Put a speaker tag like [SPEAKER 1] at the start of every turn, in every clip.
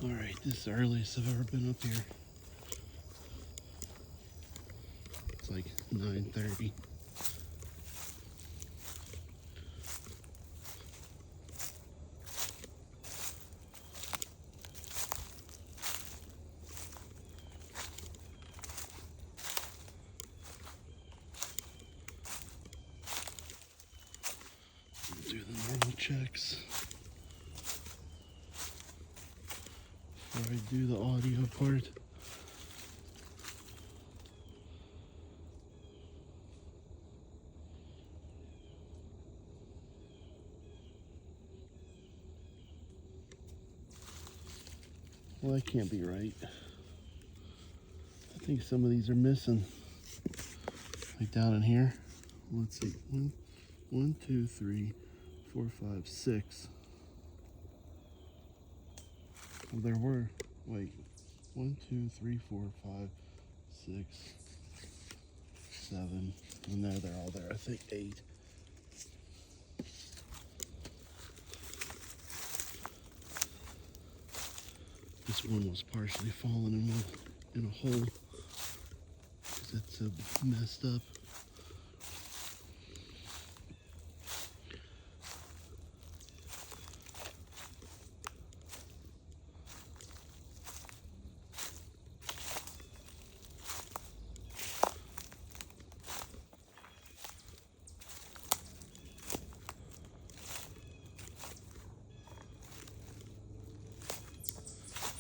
[SPEAKER 1] Alright, this is the earliest I've ever been up here. It's like 9:30. Do the normal checks before I do the audio part. Well, that can't be right. I think some of these are missing. Like down in here. Let's see. One, two, three, 4, 5, 6. Well, there were. Wait. 1, 2, 3, 4, 5, 6, 7. And there they're all there. I think 8. This one was partially fallen in a hole because it's so messed up.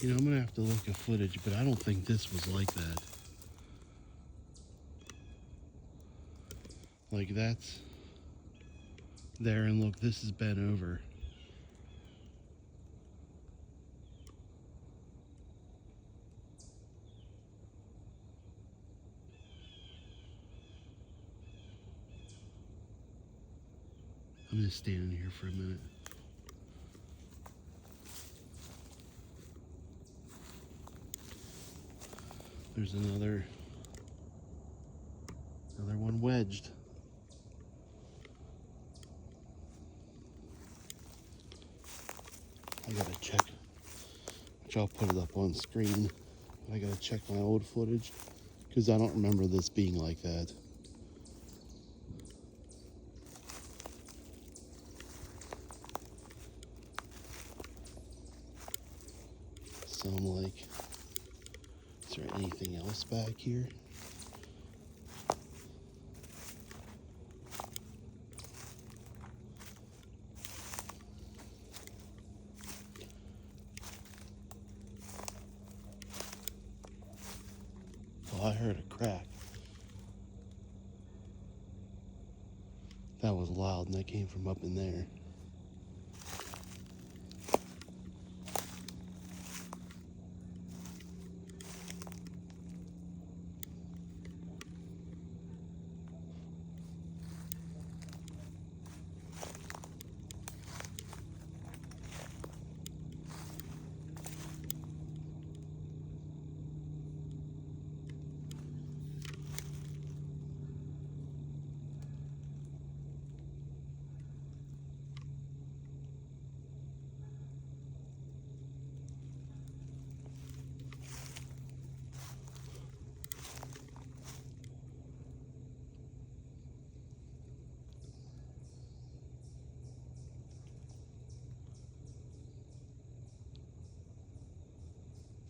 [SPEAKER 1] You know, I'm gonna have to look at footage, but I don't think this was like that. Like that's there, and look, this is bent over. I'm just standing here for a minute. There's another one wedged. I gotta check, which I'll put it up on screen. I gotta check my old footage because I don't remember this being like that. So I'm like, is there anything else back here? Oh, I heard a crack. That was loud, and that came from up in there.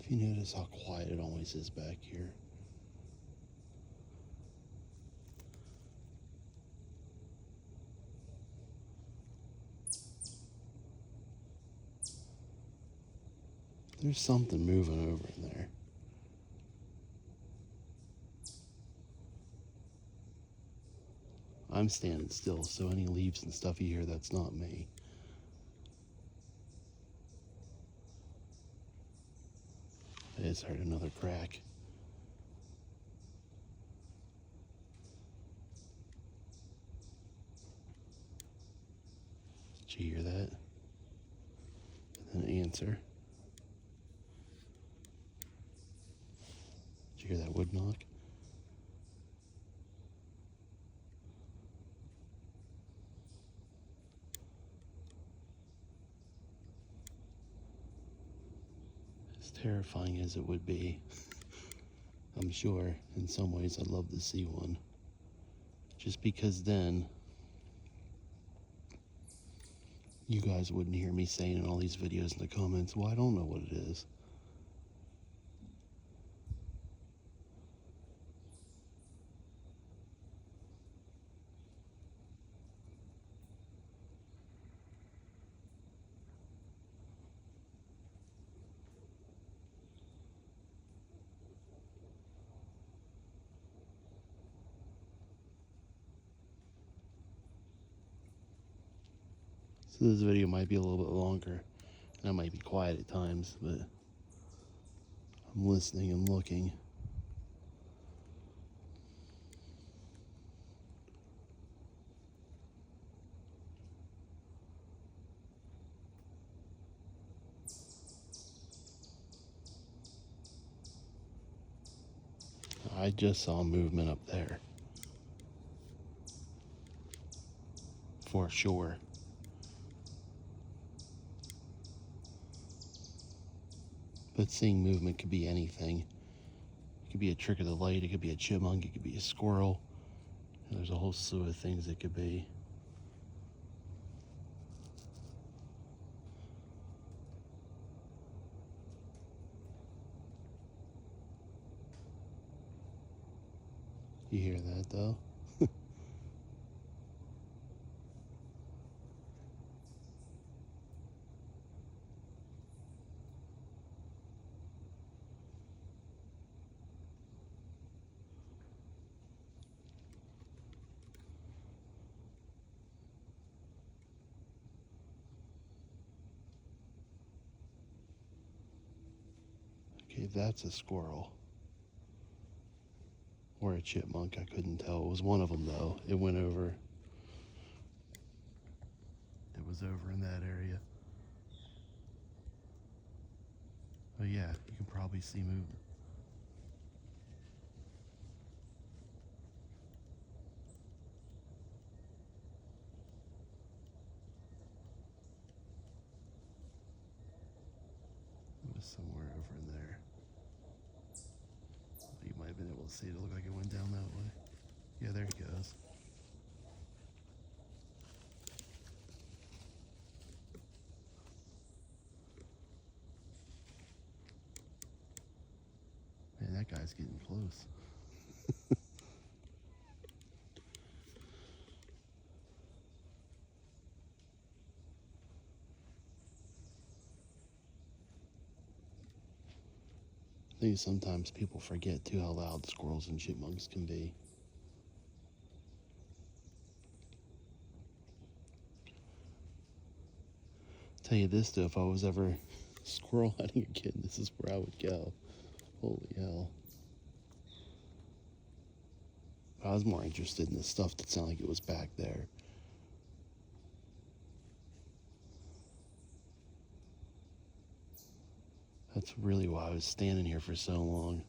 [SPEAKER 1] If you notice how quiet it always is back here. There's something moving over in there. I'm standing still, so any leaves and stuff you hear, that's not me. I just heard another crack. Did you hear that? And then answer. Did you hear that wood knock? As terrifying as it would be, I'm sure in some ways I'd love to see one. Just because then you guys wouldn't hear me saying in all these videos in the comments, well, I don't know what it is. So this video might be a little bit longer, and I might be quiet at times, but I'm listening and looking. I just saw movement up there. For sure. But seeing movement could be anything. It could be a trick of the light, it could be a chipmunk, it could be a squirrel. There's a whole slew of things it could be. You hear that though? Okay, that's a squirrel. Or a chipmunk, I couldn't tell. It was one of them though. It went over. It was over in that area. Oh yeah, you can probably see movement. It was somewhere over in there. You might have been able to see it. It looked like it went down that way. Yeah, there he goes. Man, that guy's getting close. I think sometimes people forget too how loud squirrels and chipmunks can be. Tell you this though, if I was ever squirrel hunting again, this is where I would go. Holy hell. I was more interested in the stuff that sounded like it was back there. That's really why I was standing here for so long.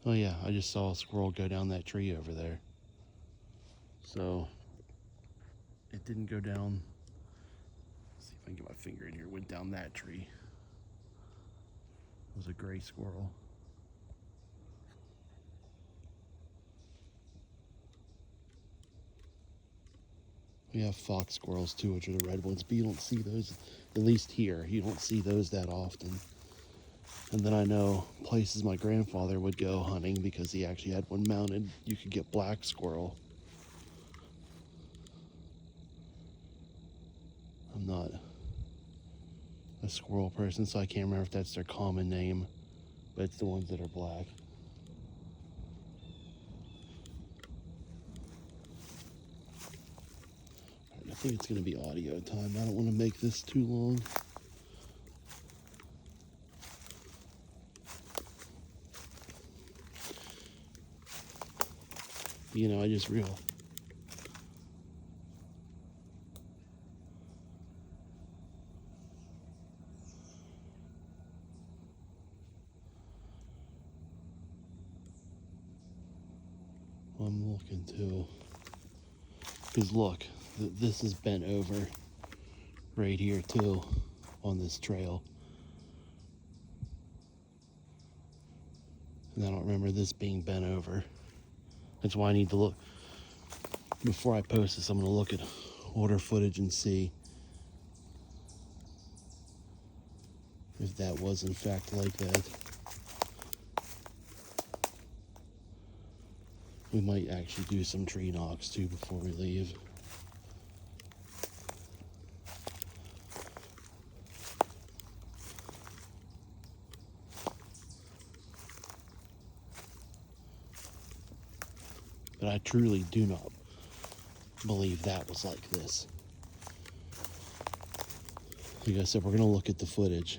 [SPEAKER 1] Oh yeah, I just saw a squirrel go down that tree over there. So, it didn't go down. Let's see if I can get my finger in here. It went down that tree. It was a gray squirrel. We have fox squirrels too, which are the red ones, but you don't see those, at least here, you don't see those that often. And then I know places my grandfather would go hunting because he actually had one mounted. You could get black squirrel. I'm not a squirrel person, so I can't remember if that's their common name, but it's the ones that are black. I think it's going to be audio time. I don't want to make this too long. You know, I just realized. I'm looking too. Because look, this is bent over right here too on this trail. And I don't remember this being bent over. That's why I need to look. Before I post this, I'm going to look at older footage and see if that was in fact like that. We might actually do some tree knocks too before we leave. But I truly do not believe that was like this. Like I said, we're going to look at the footage.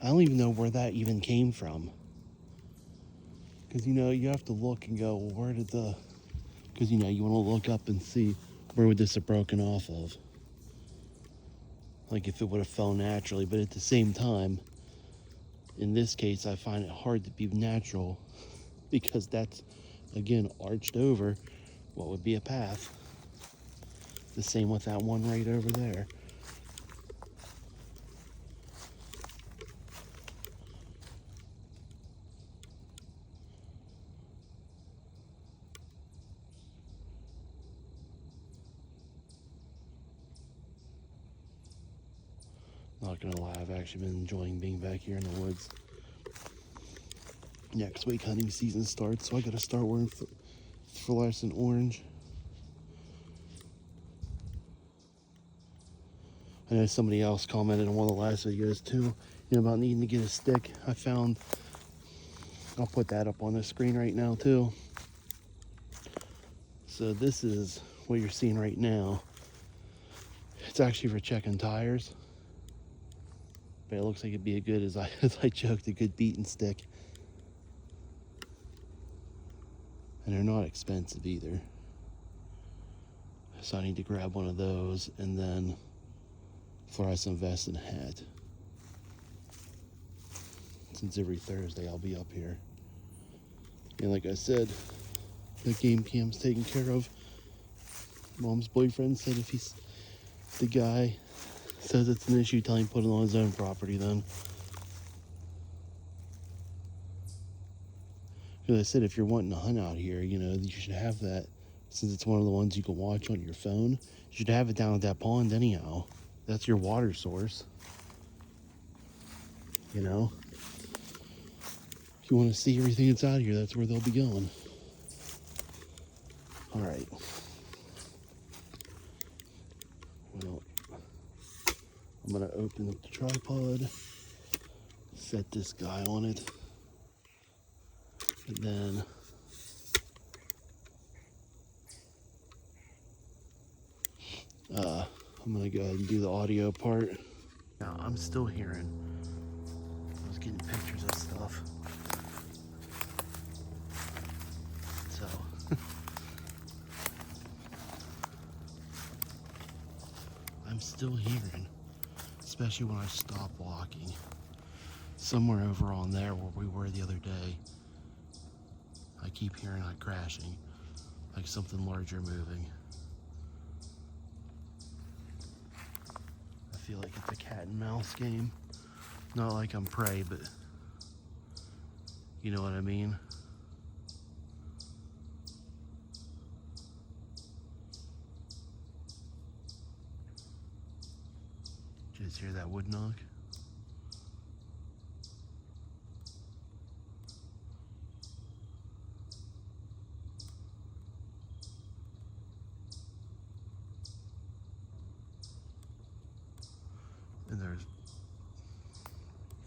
[SPEAKER 1] I don't even know where that even came from. Because, you know, you have to look and go, well, where did the... Because, you know, you want to look up and see where would this have broken off of. Like if it would have fell naturally. But at the same time, in this case, I find it hard to be natural. Because that's, again, arched over what would be a path. The same with that one right over there. Not gonna lie, I've actually been enjoying being back here in the woods. Next week hunting season starts, so I gotta start wearing fluorescent orange. I know somebody else commented on one of the last videos too, you know, about needing to get a stick. I found, I'll put that up on the screen right now too. So this is what you're seeing right now. It's actually for checking tires. But it looks like it'd be a good, as I joked, a good beating stick. And they're not expensive either. So I need to grab one of those and then fluorescent vest and hat. Since every Thursday I'll be up here. And like I said, the game cam's taken care of. Mom's boyfriend said if he's the guy says it's an issue, tell him to put it on his own property then. Because I said if you're wanting to hunt out here, you know, you should have that. Since it's one of the ones you can watch on your phone, you should have it down at that pond anyhow. That's your water source. You know? If you want to see everything that's out here, that's where they'll be going. Alright. Well, I'm going to open up the tripod, set this guy on it, and then I'm going to go ahead and do the audio part. Now, I'm still hearing, I was getting pictures of stuff. So, I'm still hearing, especially when I stop walking, somewhere over on there where we were the other day, I keep hearing like crashing, like something larger moving. I feel like it's a cat and mouse game. Not like I'm prey, but you know what I mean? Did you just hear that wood knock? And there's,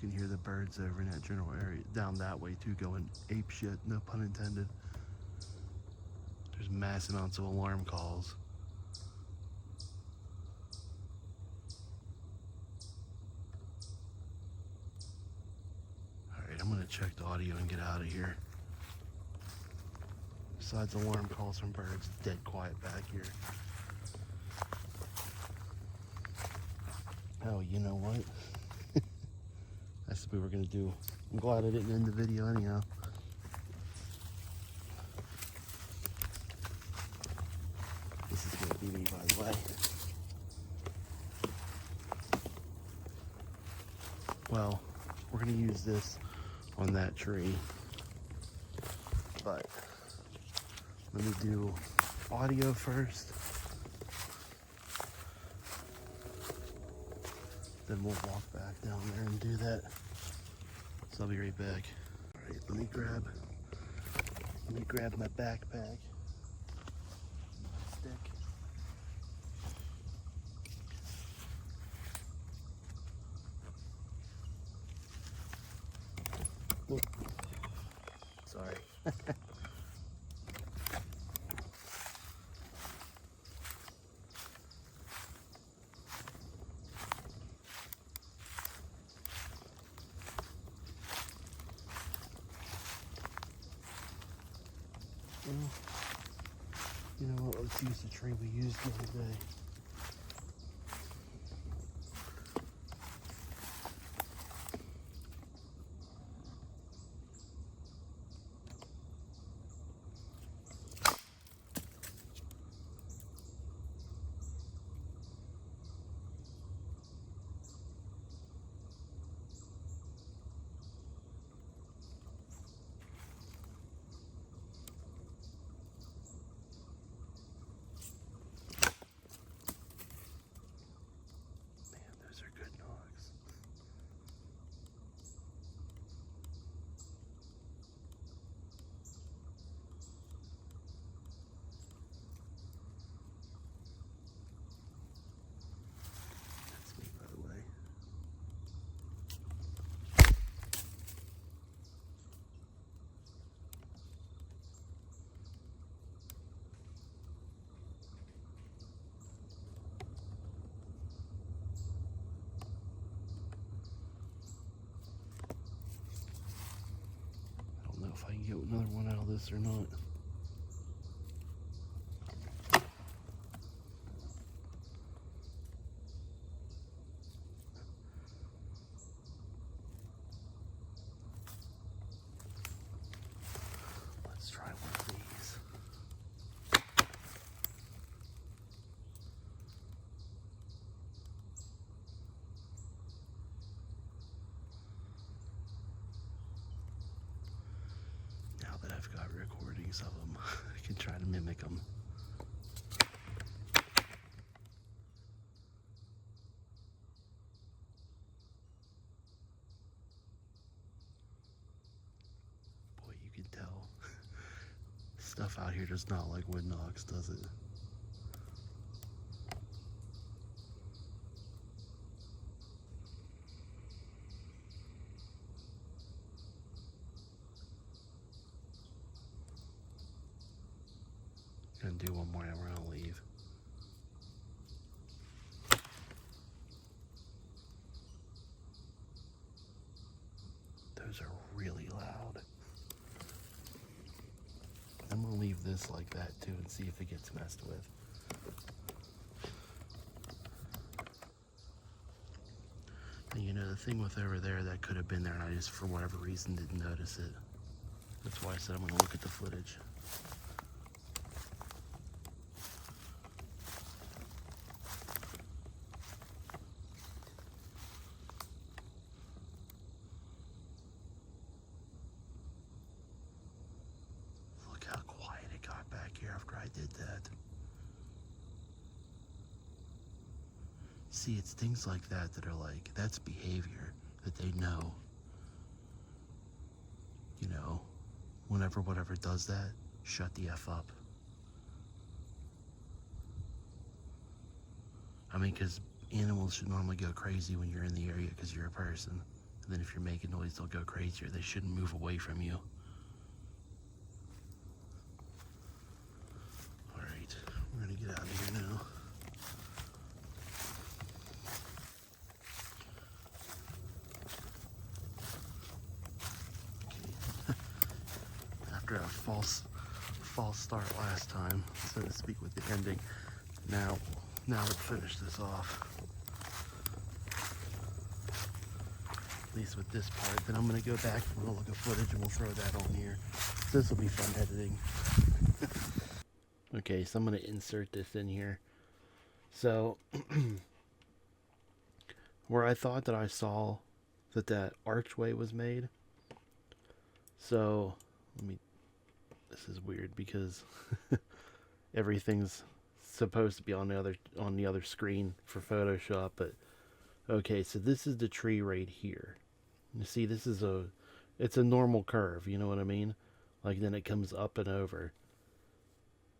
[SPEAKER 1] you can hear the birds over in that general area, down that way too, going ape shit, no pun intended. There's mass amounts of alarm calls. Alright, I'm gonna check the audio and get out of here. Besides alarm calls from birds, it's dead quiet back here. Oh, you know what? That's what we were gonna do. I'm glad I didn't end the video anyhow. This is gonna be me, by the way. Well, we're gonna use this on that tree, but let me do audio first. Then we'll walk back down there and do that. So I'll be right back. All right, let me grab my backpack, stick. Oop. Sorry. Well, you know what? Let's use the tree we used the other day. Man, those are good knocks. That's me, by the way. I don't know if I can get another one out of this or not. Let's try one of these. Now that I've got recordings of them, I can try to mimic them. Boy, you can tell. Stuff out here does not like wood knocks, does it? Gonna do one more and we're gonna leave. Those are really loud. I'm gonna leave this like that too and see if it gets messed with. And you know, the thing with over there, that could have been there and I just for whatever reason didn't notice it. That's why I said I'm gonna look at the footage. Look how quiet it got back here after I did that. See, it's things like that that are like, that's behavior that they know. You know, whenever whatever does that, shut the F up. I mean, because animals should normally go crazy when you're in the area because you're a person. And then if you're making noise, they'll go crazier. They shouldn't move away from you. All right, we're gonna get out of here now. After a false start last time, so to speak, with the ending. Now let's finish this off. At least with this part. Then I'm gonna go back and we'll look at footage and we'll throw that on here. So this will be fun editing. Okay, so I'm gonna insert this in here. So where I thought that I saw that archway was made. So this is weird because everything's supposed to be on the other screen for Photoshop, but okay, so this is the tree right here. You see, it's a normal curve, you know what I mean? Like, then it comes up and over.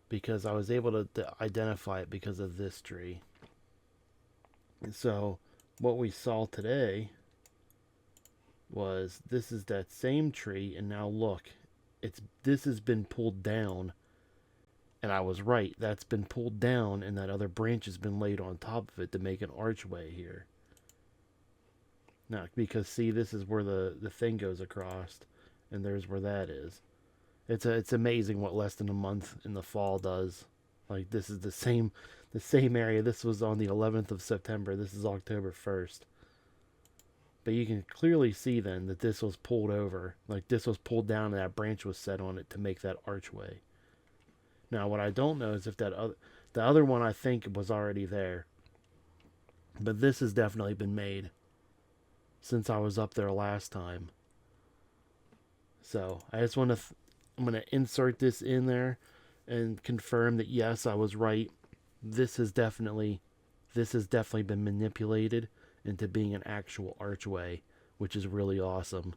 [SPEAKER 1] Because I was able to identify it because of this tree. And so, what we saw today was this is that same tree, and now look, this has been pulled down, and I was right. That's been pulled down, and that other branch has been laid on top of it to make an archway here. Now, because see, this is where the thing goes across, and there's where that is. It's amazing what less than a month in the fall does. Like, this is the same area. This was on the 11th of September. This is October 1st. But you can clearly see then that this was pulled over. Like, this was pulled down and that branch was set on it to make that archway. Now, what I don't know is if the other one I think was already there. But this has definitely been made since I was up there last time. So, I just want to... I'm going to insert this in there and confirm that, yes, I was right. This has definitely been manipulated into being an actual archway, which is really awesome.